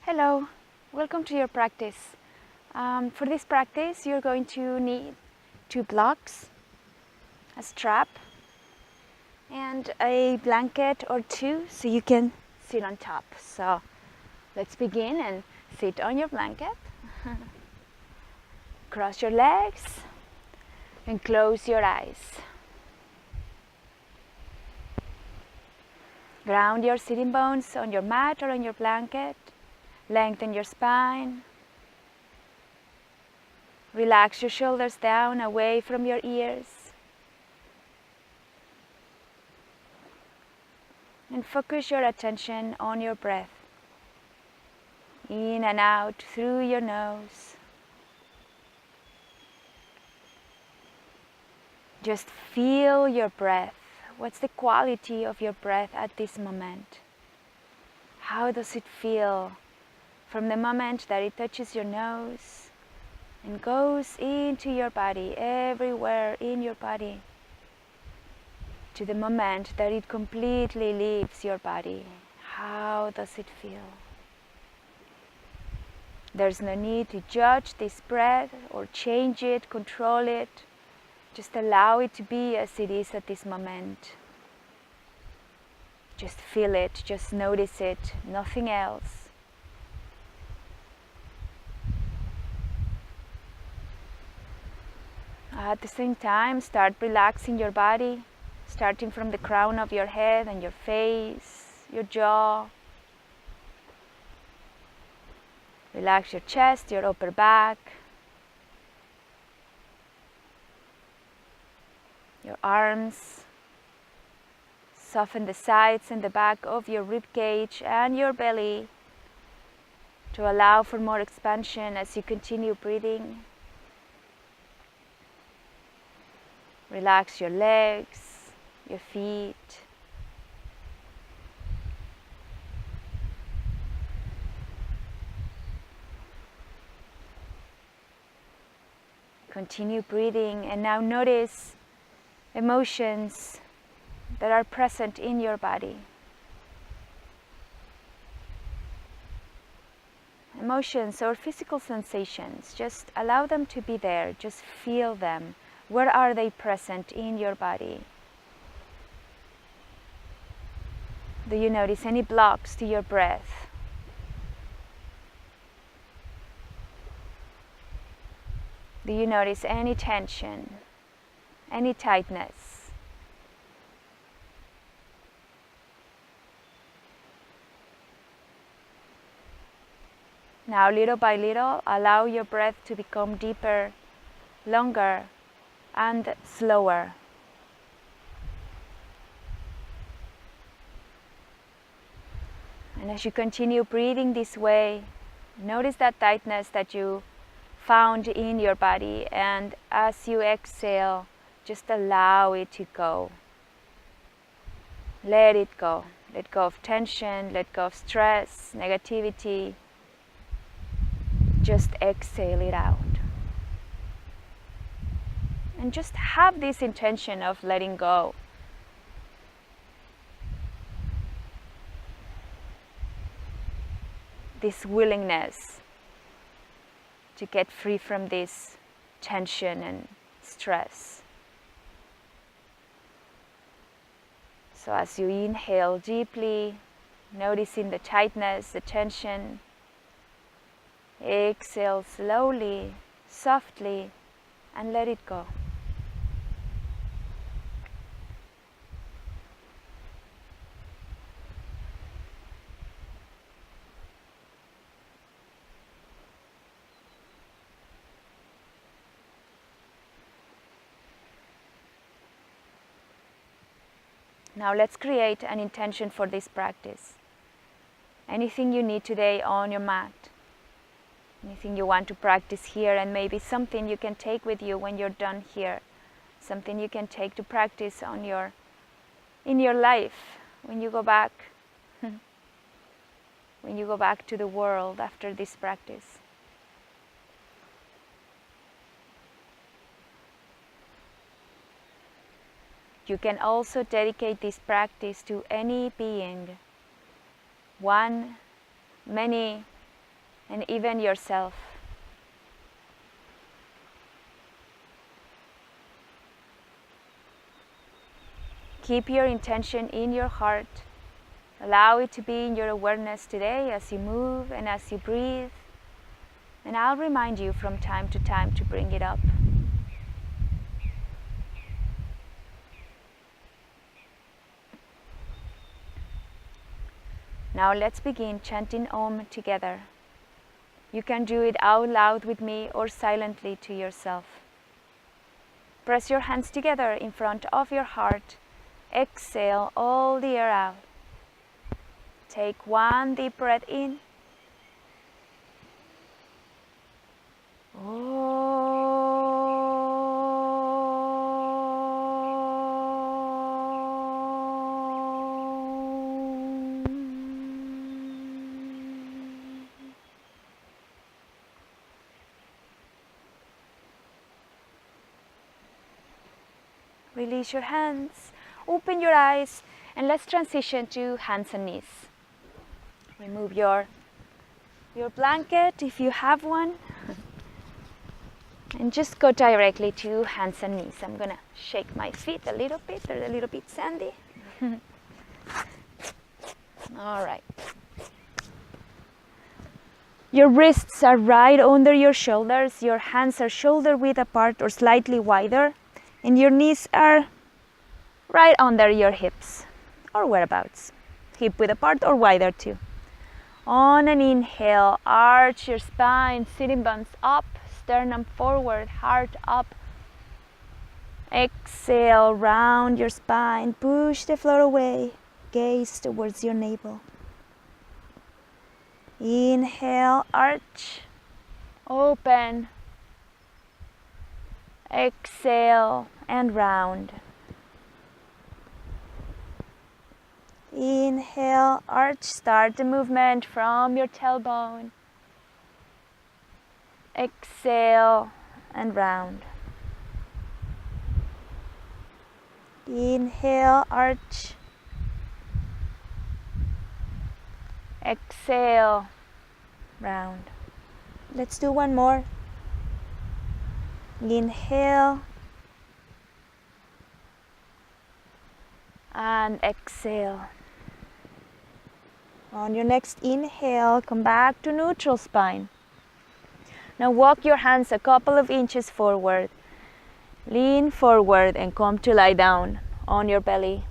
Hello, welcome to your practice. For this practice, you're going to need 2 blocks, a strap, and a blanket or 2 so you can sit on top. So let's begin and sit on your blanket. Cross your legs and close your eyes. Ground your sitting bones on your mat or on your blanket. Lengthen your spine. Relax your shoulders down away from your ears. And focus your attention on your breath. In and out through your nose. Just feel your breath. What's the quality of your breath at this moment? How does it feel from the moment that it touches your nose and goes into your body, everywhere in your body, to the moment that it completely leaves your body? How does it feel? There's no need to judge this breath or change it, control it. Just allow it to be as it is at this moment. Just feel it, just notice it, nothing else. At the same time, start relaxing your body, starting from the crown of your head and your face, your jaw. Relax your chest, your upper back, your arms. Soften the sides and the back of your rib cage and your belly to allow for more expansion as you continue breathing. Relax your legs, your feet. Continue breathing, and now notice emotions that are present in your body. Emotions or physical sensations, just allow them to be there, just feel them. Where are they present in your body? Do you notice any blocks to your breath? Do you notice any tension, any tightness? Now, little by little, allow your breath to become deeper, longer, and slower. And as you continue breathing this way, notice that tightness that you found in your body, and as you exhale, just allow it to go. Let it go. Let go of tension, let go of stress, negativity. Just exhale it out. And just have this intention of letting go. This willingness to get free from this tension and stress. So as you inhale deeply, noticing the tightness, the tension, exhale slowly, softly, and let it go. Now let's create an intention for this practice. Anything you need today on your mat. Anything you want to practice here, and maybe something you can take with you when you're done here. Something you can take to practice in your life when you go back. When you go back to the world after this practice. You can also dedicate this practice to any being, one, many, and even yourself. Keep your intention in your heart. Allow it to be in your awareness today as you move and as you breathe. And I'll remind you from time to time to bring it up. Now let's begin chanting Om together. You can do it out loud with me or silently to yourself. Press your hands together in front of your heart. Exhale all the air out. Take one deep breath in. Release your hands, open your eyes, and let's transition to hands and knees. Remove your blanket if you have one, and just go directly to hands and knees. I'm gonna shake my feet a little bit, they're a little bit sandy. All right. Your wrists are right under your shoulders, your hands are shoulder width apart or slightly wider, and your knees are right under your hips or whereabouts, hip width apart or wider too. On an inhale, arch your spine, sitting bones up, sternum forward, heart up. Exhale, round your spine, push the floor away, gaze towards your navel. Inhale, arch, open. Exhale and round. Inhale, arch, start the movement from your tailbone. Exhale and round. Inhale, arch. Exhale, round. Let's do one more. Inhale and exhale. On your next inhale, come back to neutral spine. Now walk your hands a couple of inches forward. Lean forward and come to lie down on your belly.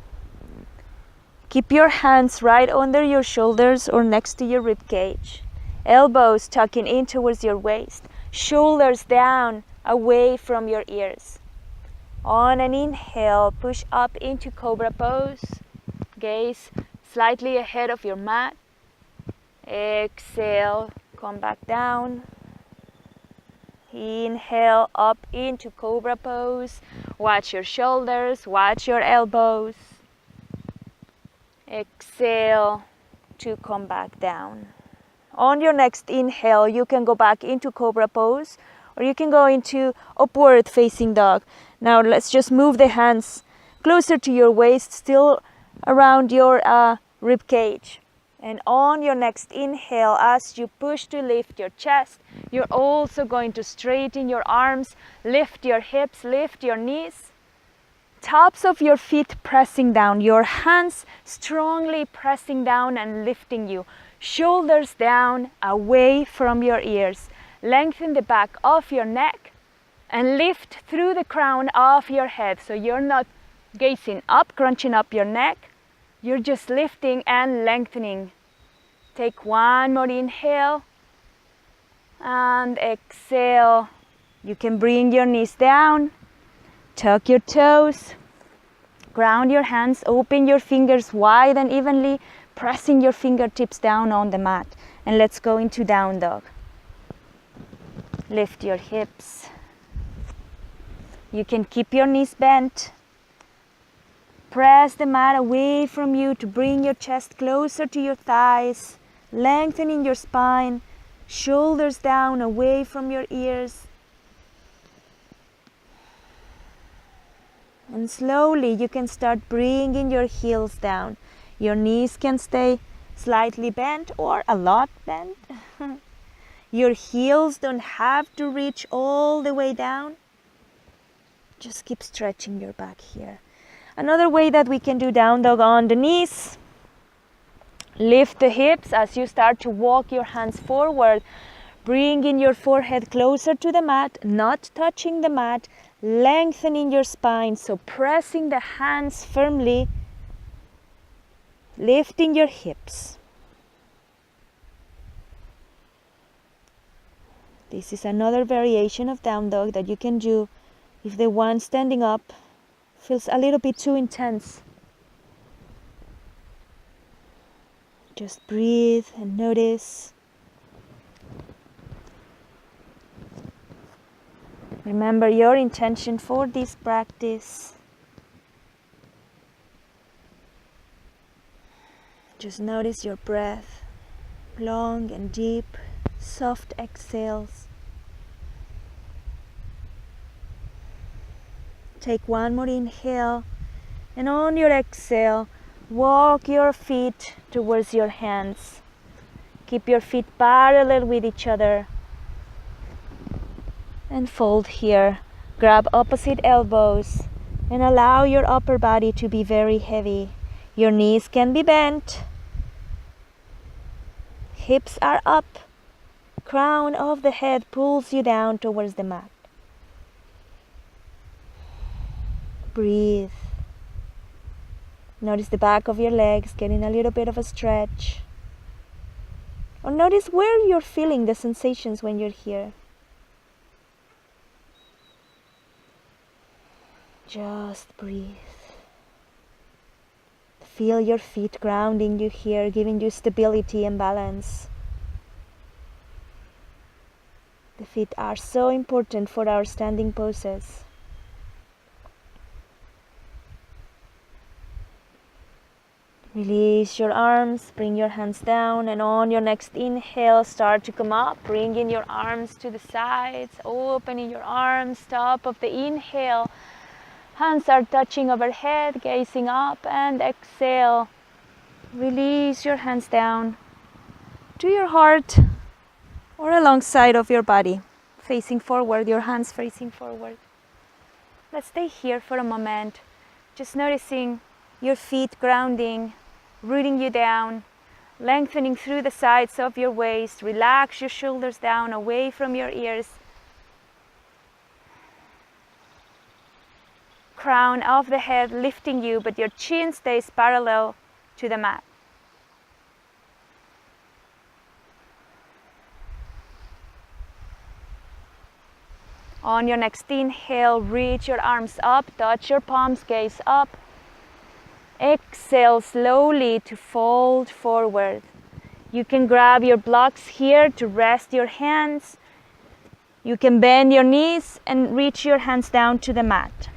Keep your hands right under your shoulders or next to your rib cage. Elbows tucking in towards your waist. Shoulders down, away from your ears. On an inhale, push up into Cobra Pose. Gaze slightly ahead of your mat. Exhale, come back down. Inhale, up into Cobra Pose. Watch your shoulders, watch your elbows. Exhale to come back down. On your next inhale, you can go back into Cobra Pose, or you can go into upward facing dog. Now let's just move the hands closer to your waist, still around your rib cage. And on your next inhale, as you push to lift your chest, you're also going to straighten your arms, lift your hips, lift your knees. Tops of your feet pressing down, your hands strongly pressing down and lifting you. Shoulders down, away from your ears. Lengthen the back of your neck and lift through the crown of your head. So you're not gazing up, crunching up your neck. You're just lifting and lengthening. Take one more inhale and exhale. You can bring your knees down, tuck your toes, ground your hands, open your fingers wide and evenly, pressing your fingertips down on the mat. And let's go into down dog. Lift your hips. You can keep your knees bent. Press the mat away from you to bring your chest closer to your thighs, lengthening your spine, shoulders down, away from your ears. And slowly you can start bringing your heels down. Your knees can stay slightly bent or a lot bent. Your heels don't have to reach all the way down. Just keep stretching your back here. Another way that we can do down dog on the knees. Lift the hips as you start to walk your hands forward. Bringing your forehead closer to the mat, not touching the mat. Lengthening your spine, so pressing the hands firmly. Lifting your hips. This is another variation of down dog that you can do if the one standing up feels a little bit too intense. Just breathe and notice. Remember your intention for this practice. Just notice your breath, long and deep, soft exhales. Take one more inhale, and on your exhale, walk your feet towards your hands. Keep your feet parallel with each other. And fold here. Grab opposite elbows and allow your upper body to be very heavy. Your knees can be bent. Hips are up. Crown of the head pulls you down towards the mat. Breathe. Notice the back of your legs getting a little bit of a stretch. Or notice where you're feeling the sensations when you're here. Just breathe. Feel your feet grounding you here, giving you stability and balance. The feet are so important for our standing poses. Release your arms, bring your hands down, and on your next inhale, start to come up, bringing your arms to the sides, opening your arms, top of the inhale. Hands are touching overhead, gazing up, and exhale. Release your hands down to your heart or alongside of your body, facing forward, your hands facing forward. Let's stay here for a moment, just noticing your feet grounding, rooting you down, lengthening through the sides of your waist. Relax your shoulders down, away from your ears. Crown of the head lifting you, but your chin stays parallel to the mat. On your next inhale, reach your arms up, touch your palms, gaze up. Exhale slowly to fold forward. You can grab your blocks here to rest your hands. You can bend your knees and reach your hands down to the mat.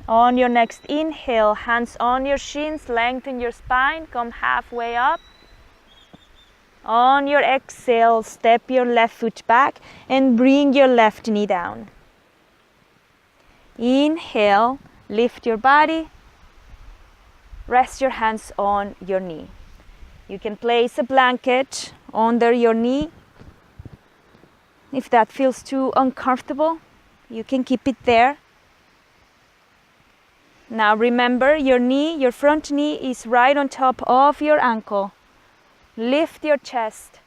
On your next inhale, hands on your shins, lengthen your spine, come halfway up. On your exhale, step your left foot back and bring your left knee down. Inhale, lift your body, rest your hands on your knee. You can place a blanket under your knee. If that feels too uncomfortable, you can keep it there. Now remember, your knee, your front knee is right on top of your ankle. Lift your chest.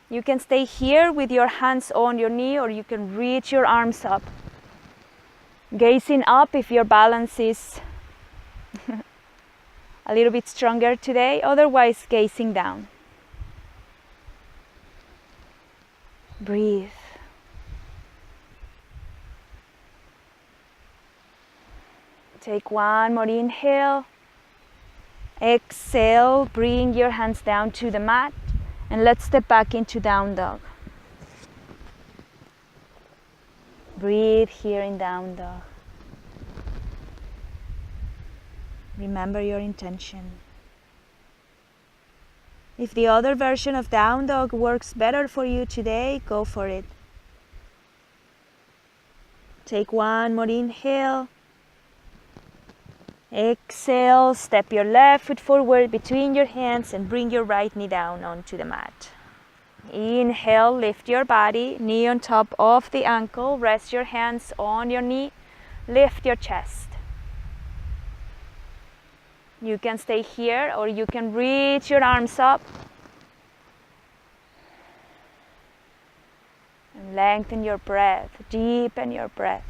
You can stay here with your hands on your knee, or you can reach your arms up. Gazing up if your balance is a little bit stronger today, otherwise gazing down. Breathe. Take one more inhale. Exhale, bring your hands down to the mat, and let's step back into down dog. Breathe here in down dog. Remember your intention. If the other version of down dog works better for you today, go for it. Take one more inhale. Exhale, step your left foot forward between your hands and bring your right knee down onto the mat. Inhale, lift your body, knee on top of the ankle, rest your hands on your knee, lift your chest. You can stay here or you can reach your arms up and lengthen your breath, deepen your breath.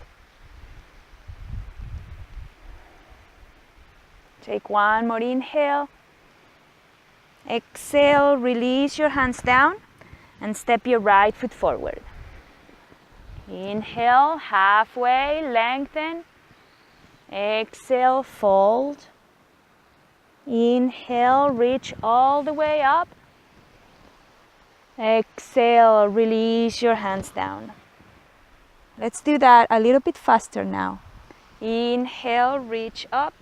Take one more inhale. Exhale, release your hands down and step your right foot forward. Inhale, halfway, lengthen. Exhale, fold. Inhale, reach all the way up. Exhale, release your hands down. Let's do that a little bit faster now. Inhale, reach up.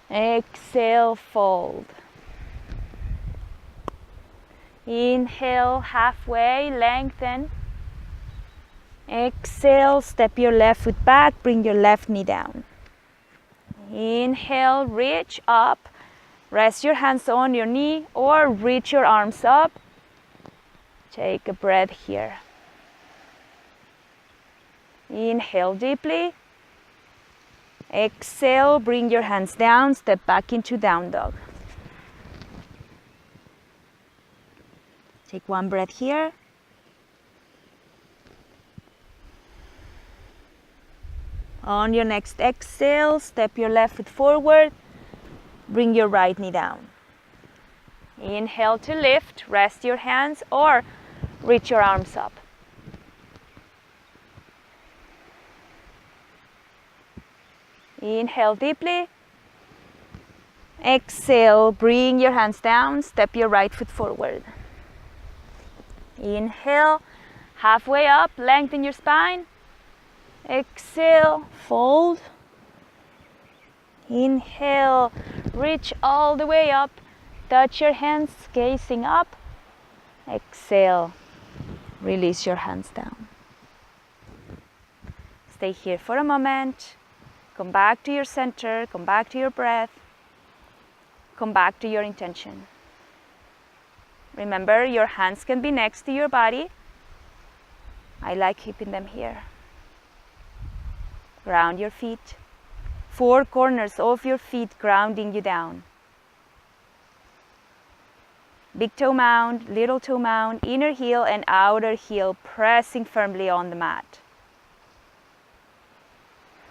Exhale, fold. Inhale, halfway, lengthen. Exhale, step your left foot back, bring your left knee down. Inhale, reach up. Rest your hands on your knee or reach your arms up. Take a breath here. Inhale deeply. Exhale, bring your hands down, step back into down dog. Take one breath here. On your next exhale, step your left foot forward, bring your right knee down. Inhale to lift, rest your hands or reach your arms up. Inhale deeply. Exhale, bring your hands down, step your right foot forward. Inhale, halfway up, lengthen your spine. Exhale, fold. Inhale, reach all the way up, touch your hands, gazing up. Exhale, release your hands down. Stay here for a moment. Come back to your center, come back to your breath, come back to your intention. Remember, your hands can be next to your body. I like keeping them here. Ground your feet. Four corners of your feet grounding you down. Big toe mound, little toe mound, inner heel and outer heel pressing firmly on the mat.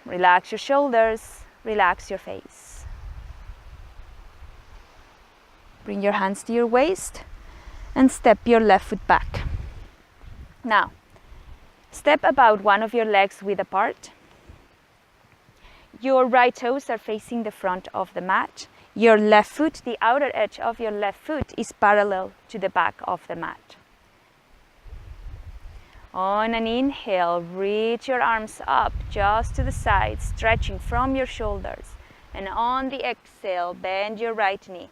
Relax your shoulders, relax your face. Bring your hands to your waist and step your left foot back. Now, step about one of your legs width apart. Your right toes are facing the front of the mat. Your left foot, the outer edge of your left foot is parallel to the back of the mat. On an inhale, reach your arms up just to the side, stretching from your shoulders. And on the exhale, bend your right knee.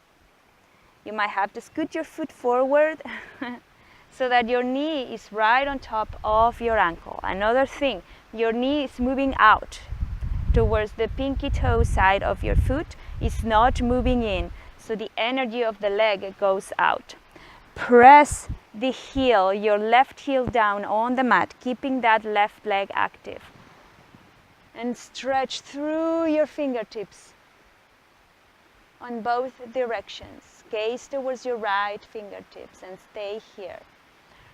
You might have to scoot your foot forward so that your knee is right on top of your ankle. Another thing, your knee is moving out towards the pinky toe side of your foot. It's not moving in, so the energy of the leg goes out. Press the heel, your left heel down on the mat, keeping that left leg active. And stretch through your fingertips on both directions. Gaze towards your right fingertips and stay here.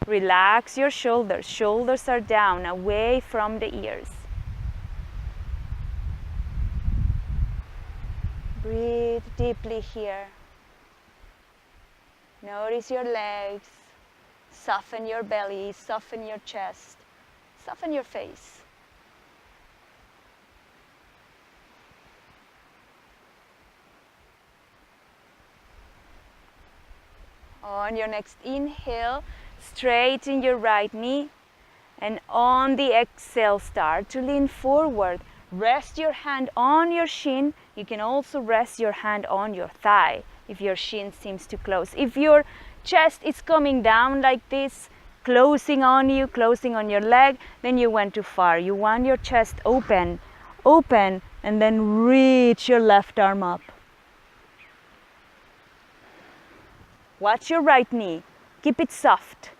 Relax your shoulders. Shoulders are down, away from the ears. Breathe deeply here. Notice your legs. Soften your belly, soften your chest, soften your face. On your next inhale, straighten your right knee, and on the exhale, start to lean forward. Rest your hand on your shin. You can also rest your hand on your thigh if your shin seems too close. If your chest is coming down like this, closing on you, closing on your leg, then you went too far. You want your chest open, and then reach your left arm up. Watch your right knee. Keep it soft.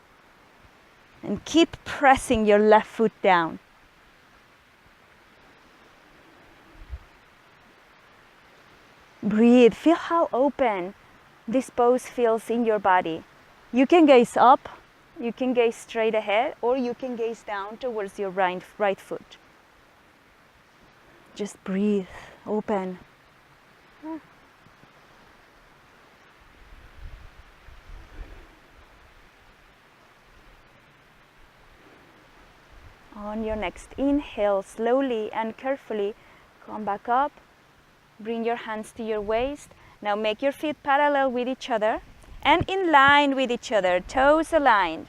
And keep pressing your left foot down. Breathe. Feel how open this pose feels in your body. You can gaze up, you can gaze straight ahead, or you can gaze down towards your right foot. Just breathe, open. On your next inhale, slowly and carefully come back up. Bring your hands to your waist. Now make your feet parallel with each other and in line with each other, toes aligned.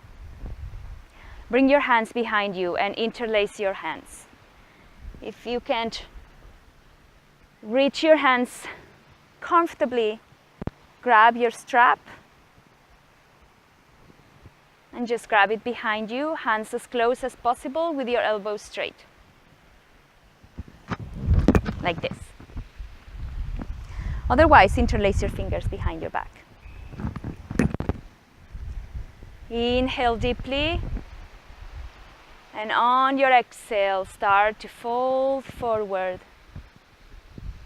Bring your hands behind you and interlace your hands. If you can't reach your hands comfortably, grab your strap and just grab it behind you, hands as close as possible with your elbows straight. Like this. Otherwise, interlace your fingers behind your back. Inhale deeply. And on your exhale, start to fold forward.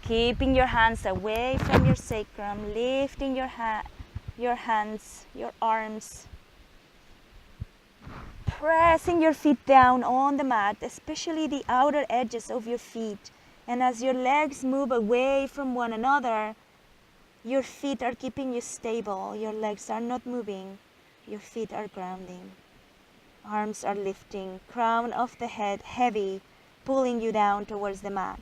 Keeping your hands away from your sacrum, lifting your hands, your arms. Pressing your feet down on the mat, especially the outer edges of your feet. And as your legs move away from one another, your feet are keeping you stable. Your legs are not moving. Your feet are grounding. Arms are lifting. Crown of the head heavy, pulling you down towards the mat.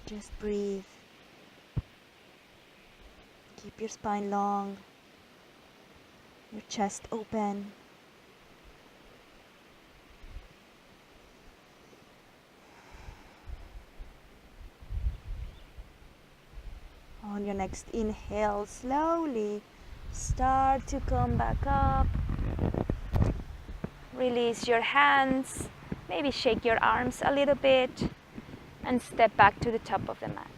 Just breathe. Keep your spine long. Your chest open. On your next inhale, slowly start to come back up. Release your hands, maybe shake your arms a little bit, and step back to the top of the mat.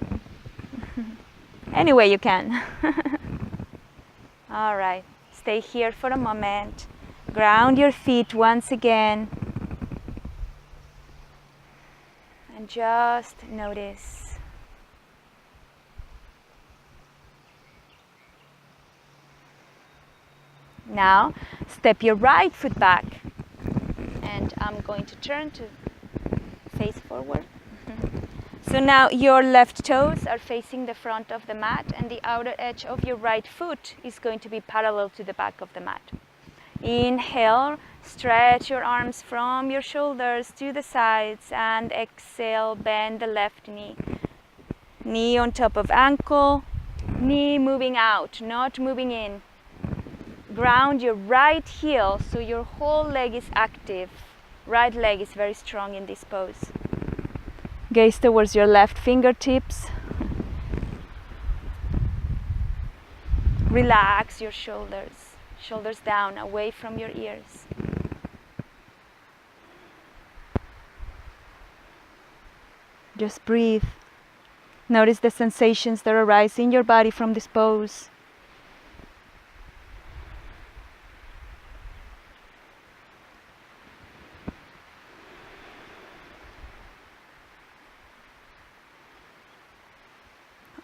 Any way you can. All right, stay here for a moment. Ground your feet once again. And just notice. Now, step your right foot back. And I'm going to turn to face forward. So now your left toes are facing the front of the mat and the outer edge of your right foot is going to be parallel to the back of the mat. Inhale, stretch your arms from your shoulders to the sides and exhale, bend the left knee. Knee on top of ankle, knee moving out, not moving in. Ground your right heel so your whole leg is active. Right leg is very strong in this pose. Gaze towards your left fingertips. Relax your shoulders. Shoulders down, away from your ears. Just breathe. Notice the sensations that arise in your body from this pose.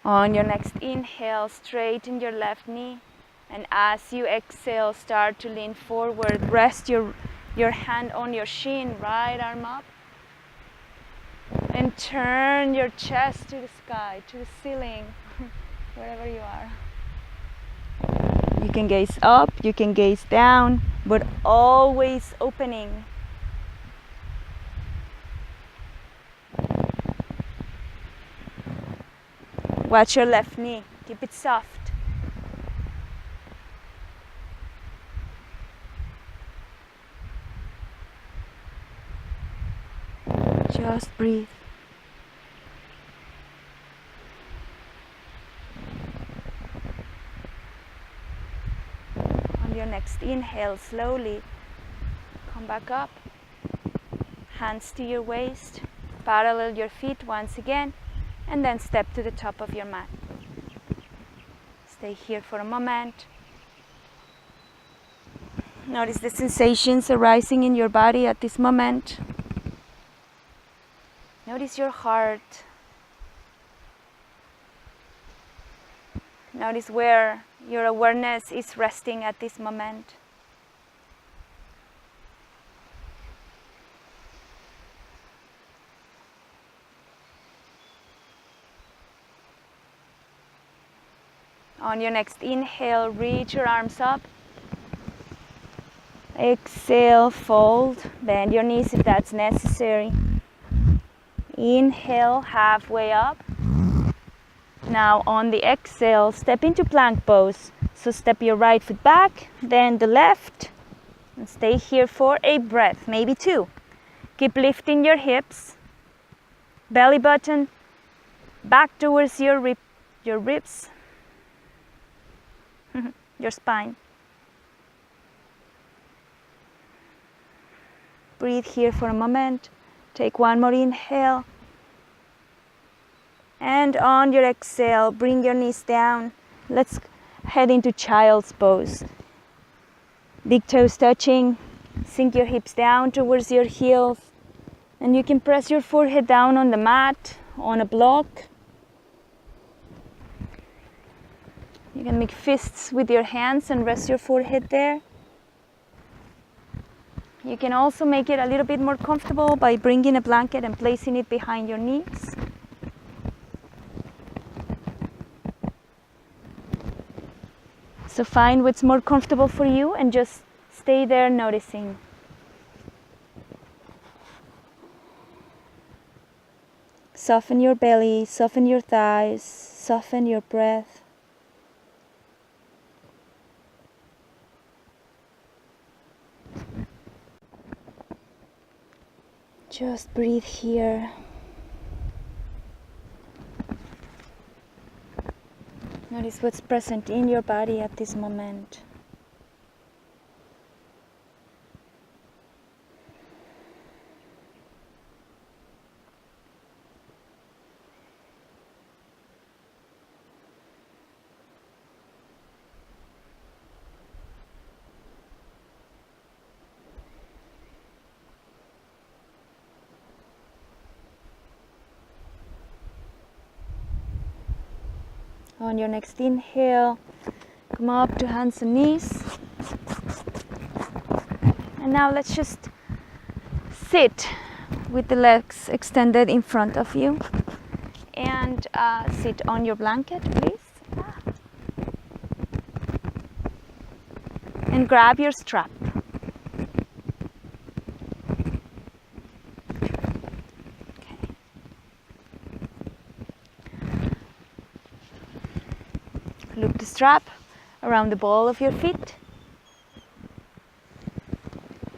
On your next inhale, straighten your left knee. And as you exhale, start to lean forward. Rest your hand on your shin, right arm up. And turn your chest to the sky, to the ceiling, wherever you are. You can gaze up, you can gaze down, but always opening. Watch your left knee, keep it soft. Just breathe. On your next inhale, slowly come back up. Hands to your waist, parallel your feet once again. and then step to the top of your mat. Stay here for a moment. Notice the sensations arising in your body at this moment. Notice your heart. Notice where your awareness is resting at this moment. On your next inhale, reach your arms up. Exhale, fold. Bend your knees if that's necessary. Inhale, halfway up. Now on the exhale, step into plank pose. So step your right foot back, then the left. And stay here for a breath, maybe two. Keep lifting your hips. Belly button back towards your ribs. Your spine. Breathe here for a moment. Take one more inhale. And on your exhale, bring your knees down. Let's head into child's pose. Big toes touching. Sink your hips down towards your heels. And you can press your forehead down on the mat, on a block. You can make fists with your hands and rest your forehead there. You can also make it a little bit more comfortable by bringing a blanket and placing it behind your knees. So find what's more comfortable for you and just stay there noticing. Soften your belly, soften your thighs, soften your breath. Just breathe here. Notice what's present in your body at this moment. On your next inhale, come up to hands and knees. And now let's just sit with the legs extended in front of you. And sit on your blanket, please. And grab your strap. Loop the strap around the ball of your feet.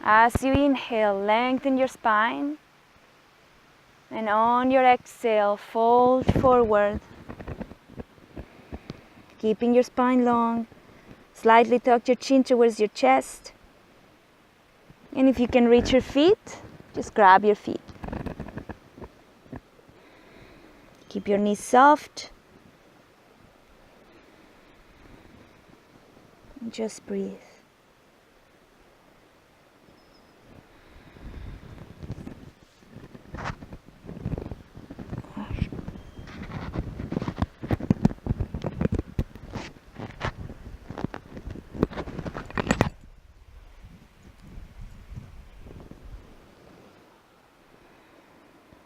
As you inhale, lengthen your spine. And on your exhale, fold forward. Keeping your spine long. Slightly tuck your chin towards your chest. And if you can reach your feet, just grab your feet. Keep your knees soft. Just breathe.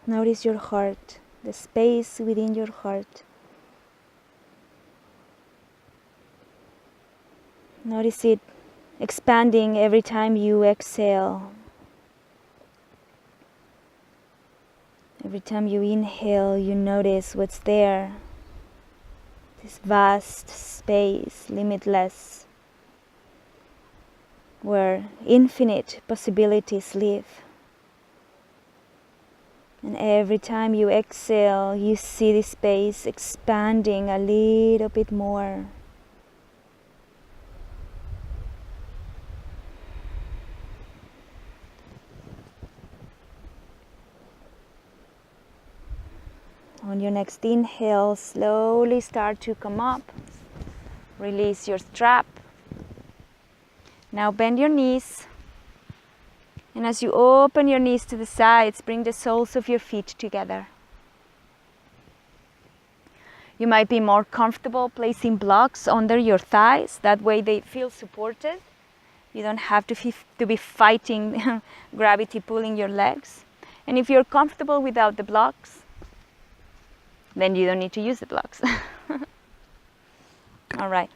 Notice your heart, the space within your heart. Notice it expanding every time you exhale. Every time you inhale, you notice what's there. This vast space, limitless, where infinite possibilities live. And every time you exhale, you see this space expanding a little bit more. On your next inhale, slowly start to come up. Release your strap. Now bend your knees. And as you open your knees to the sides, bring the soles of your feet together. You might be more comfortable placing blocks under your thighs. That way they feel supported. You don't have to be fighting gravity pulling your legs. And if you're comfortable without the blocks, then you don't need to use the blocks. All right.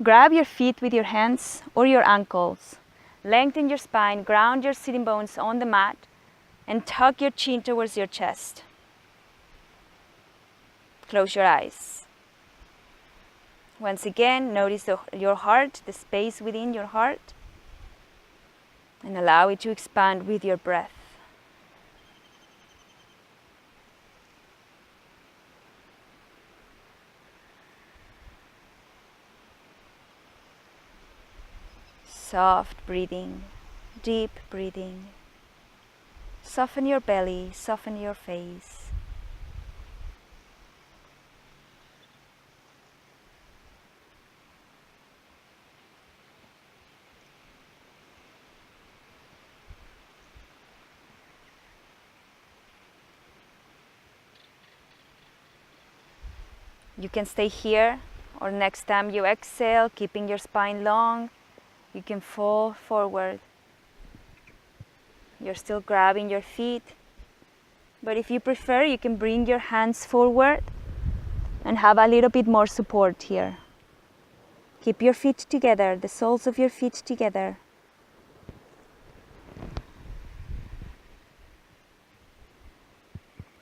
Grab your feet with your hands or your ankles. Lengthen your spine, ground your sitting bones on the mat, and tuck your chin towards your chest. Close your eyes. Once again, notice your heart, the space within your heart, and allow it to expand with your breath. Soft breathing, deep breathing. Soften your belly, soften your face. You can stay here, or next time you exhale, keeping your spine long, you can fall forward. You're still grabbing your feet, but if you prefer, you can bring your hands forward and have a little bit more support here. Keep your feet together, the soles of your feet together.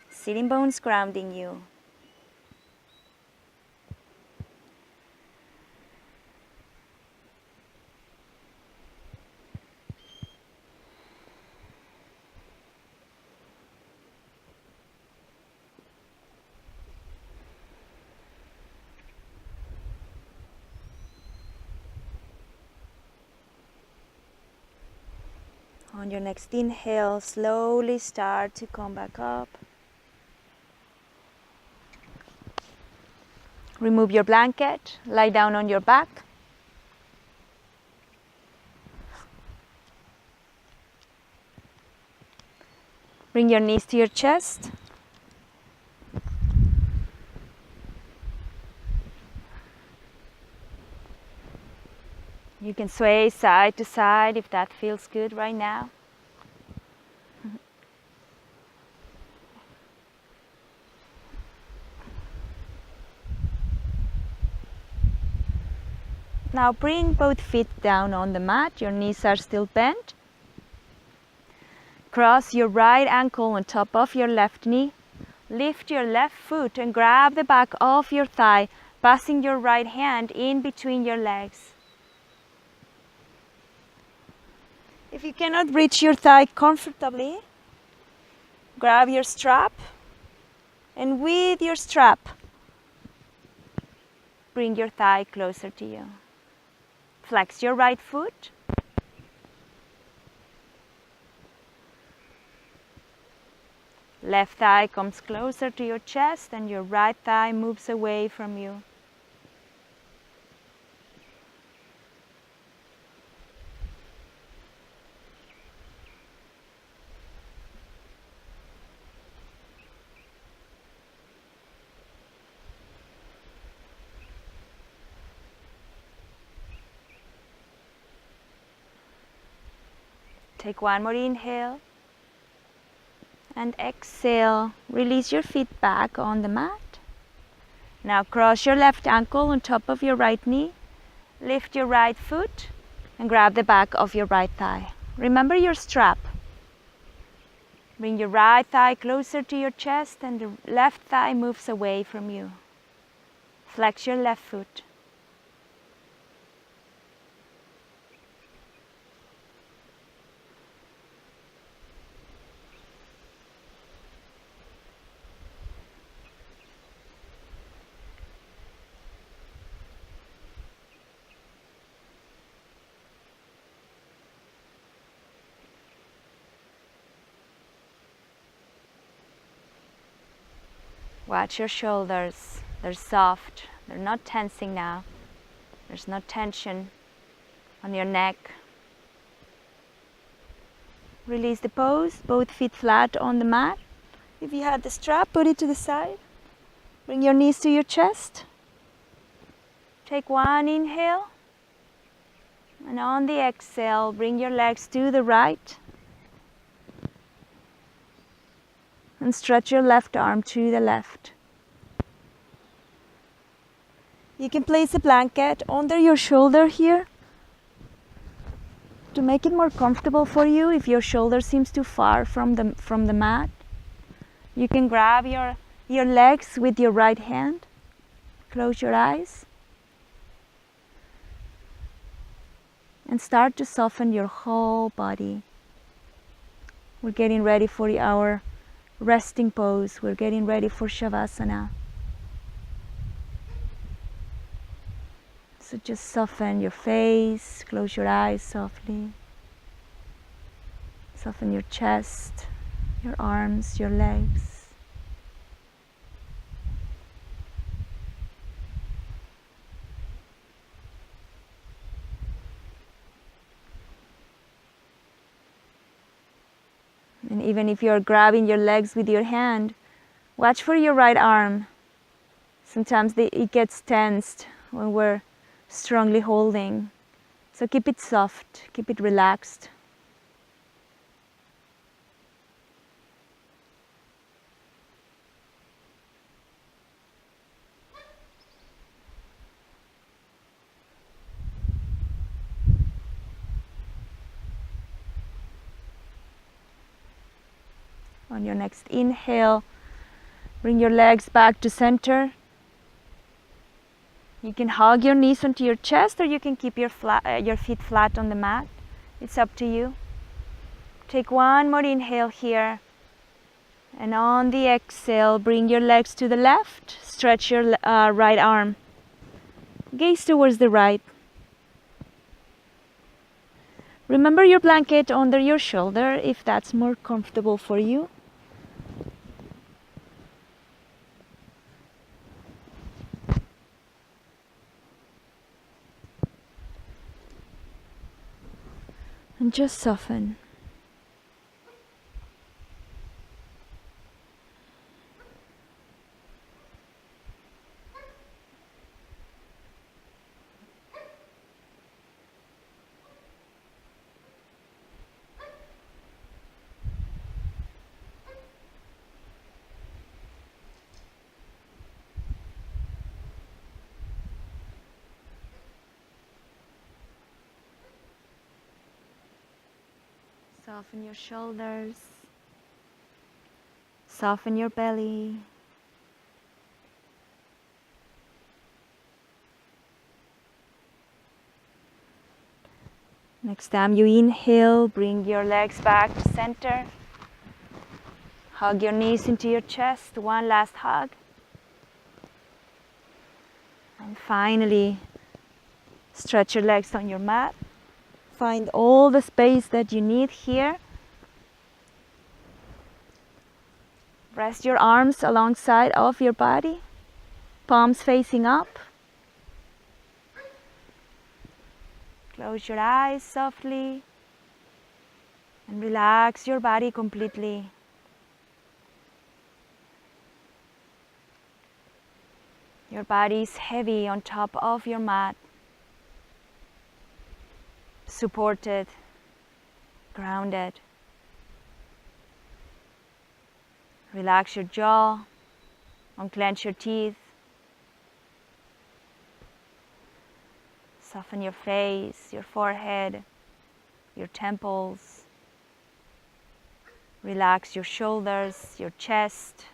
Sitting bones grounding you. On your next inhale, slowly start to come back up. Remove your blanket, lie down on your back. Bring your knees to your chest. You can sway side to side if that feels good right now. Now bring both feet down on the mat. Your knees are still bent. Cross your right ankle on top of your left knee. Lift your left foot and grab the back of your thigh, passing your right hand in between your legs. If you cannot reach your thigh comfortably, grab your strap, and with your strap, bring your thigh closer to you. Flex your right foot. Left thigh comes closer to your chest and your right thigh moves away from you. Take one more inhale and exhale. Release your feet back on the mat. Now cross your left ankle on top of your right knee. Lift your right foot and grab the back of your right thigh. Remember your strap. Bring your right thigh closer to your chest and the left thigh moves away from you. Flex your left foot. Watch your shoulders. They're soft. They're not tensing now. There's no tension on your neck. Release the pose, both feet flat on the mat. If you have the strap, put it to the side. Bring your knees to your chest. Take one inhale. And on the exhale, bring your legs to the right. And stretch your left arm to the left. You can place a blanket under your shoulder here to make it more comfortable for you if your shoulder seems too far from the mat. You can grab your legs with your right hand. Close your eyes. And start to soften your whole body. We're getting ready for our resting pose. We're getting ready for Shavasana. So just soften your face, close your eyes softly. Soften your chest, your arms, your legs. And even if you're grabbing your legs with your hand, watch for your right arm. Sometimes it gets tensed when we're strongly holding. So keep it soft, keep it relaxed. On your next inhale, bring your legs back to center. You can hug your knees onto your chest, or you can keep your feet flat on the mat. It's up to you. Take one more inhale here. And on the exhale, bring your legs to the left. Stretch your right arm. Gaze towards the right. Remember your blanket under your shoulder if that's more comfortable for you. And just soften. Soften your shoulders. Soften your belly. Next time you inhale, bring your legs back to center. Hug your knees into your chest. One last hug. And finally, stretch your legs on your mat. Find all the space that you need here. Rest your arms alongside of your body, palms facing up. Close your eyes softly and relax your body completely. Your body is heavy on top of your mat, supported, grounded. Relax your jaw, unclench your teeth. Soften your face, your forehead, your temples. Relax your shoulders, your chest.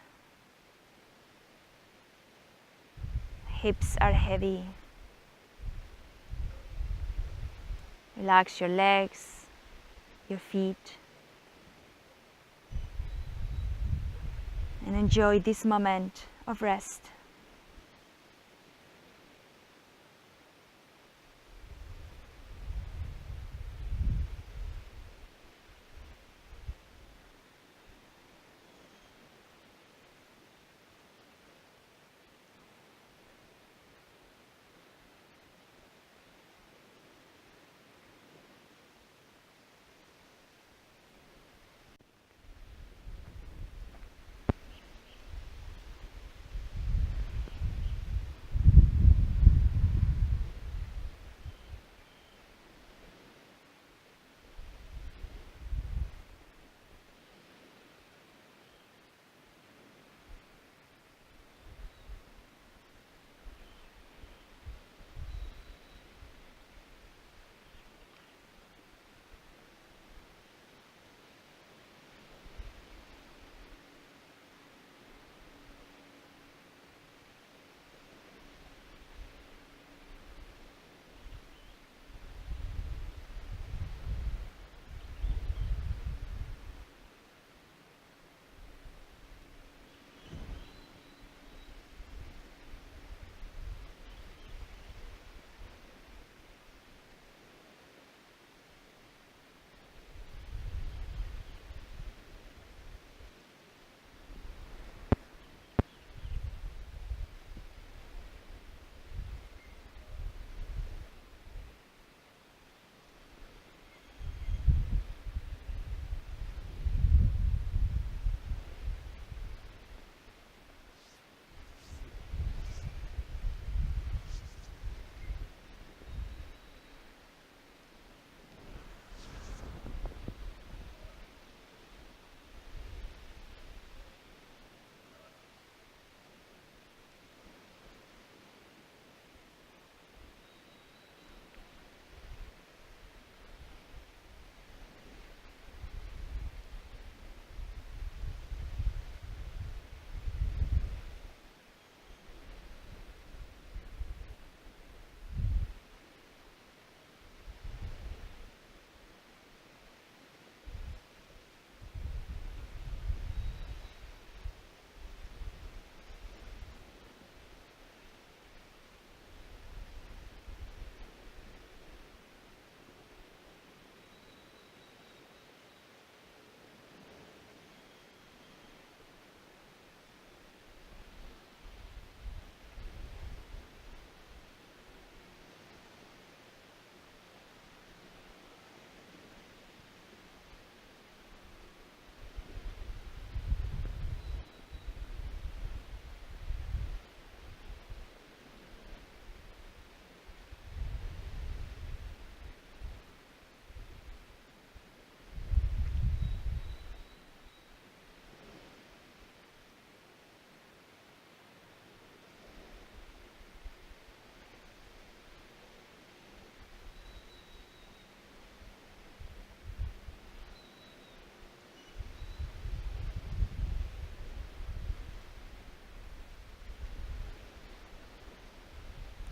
Hips are heavy. Relax your legs, your feet. And enjoy this moment of rest.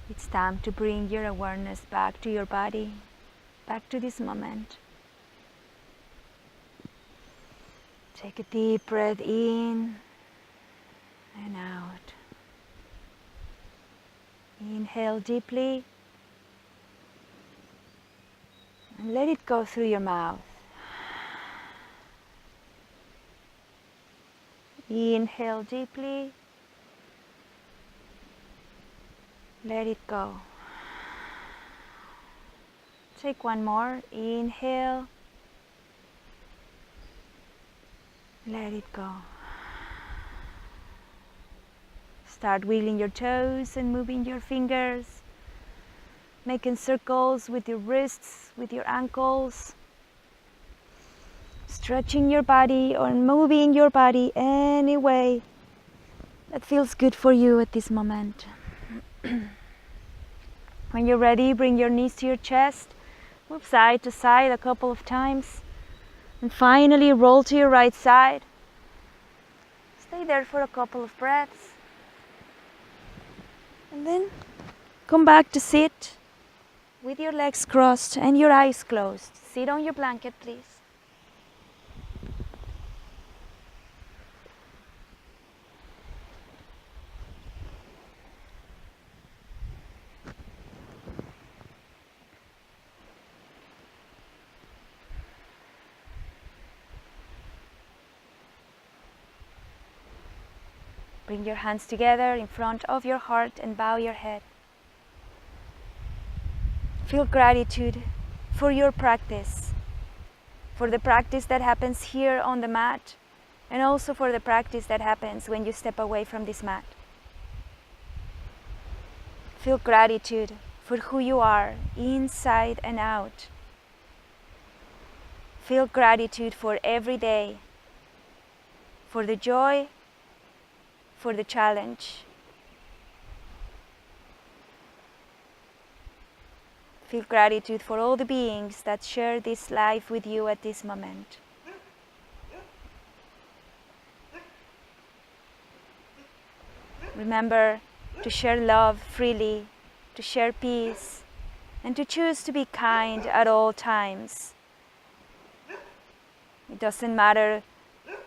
It's time to bring your awareness back to your body, back to this moment. Take a deep breath in and out. Inhale deeply and let it go through your mouth. Inhale deeply. Let it go. Take one more. Inhale. Let it go. Start wiggling your toes and moving your fingers, making circles with your wrists, with your ankles, stretching your body or moving your body any way that feels good for you at this moment. When you're ready, bring your knees to your chest, move side to side a couple of times, and finally roll to your right side. Stay there for a couple of breaths. And then come back to sit with your legs crossed and your eyes closed. Sit on your blanket, please. Bring your hands together in front of your heart and bow your head. Feel gratitude for your practice, for the practice that happens here on the mat, and also for the practice that happens when you step away from this mat. Feel gratitude for who you are, inside and out. Feel gratitude for every day, for the joy, for the challenge. Feel gratitude for all the beings that share this life with you at this moment. Remember to share love freely, to share peace, and to choose to be kind at all times. It doesn't matter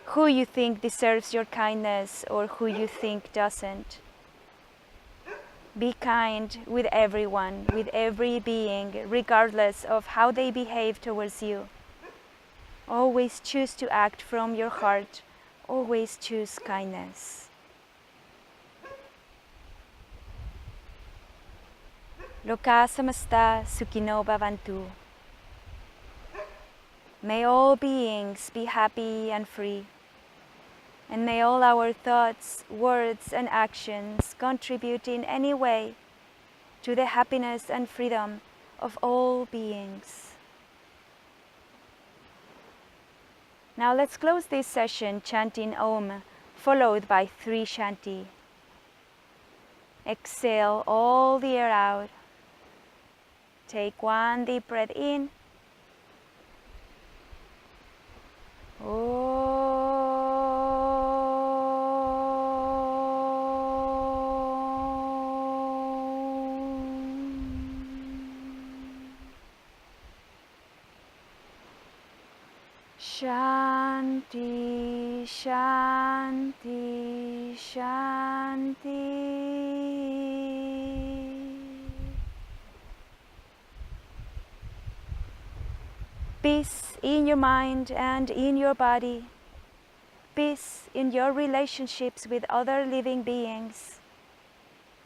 who you think deserves your kindness or who you think doesn't. Be kind with everyone, with every being, regardless of how they behave towards you. Always choose to act from your heart. Always choose kindness. Loka samasta sukhino bhavantu. May all beings be happy and free. And may all our thoughts, words, and actions contribute in any way to the happiness and freedom of all beings. Now let's close this session chanting Om, followed by 3 Shanti. Exhale all the air out. Take one deep breath in. Shanti, Shanti, Shanti. Peace in your mind and in your body. Peace in your relationships with other living beings.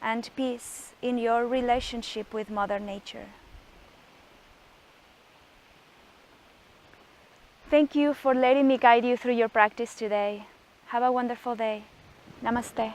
And peace in your relationship with Mother Nature. Thank you for letting me guide you through your practice today. Have a wonderful day. Namaste.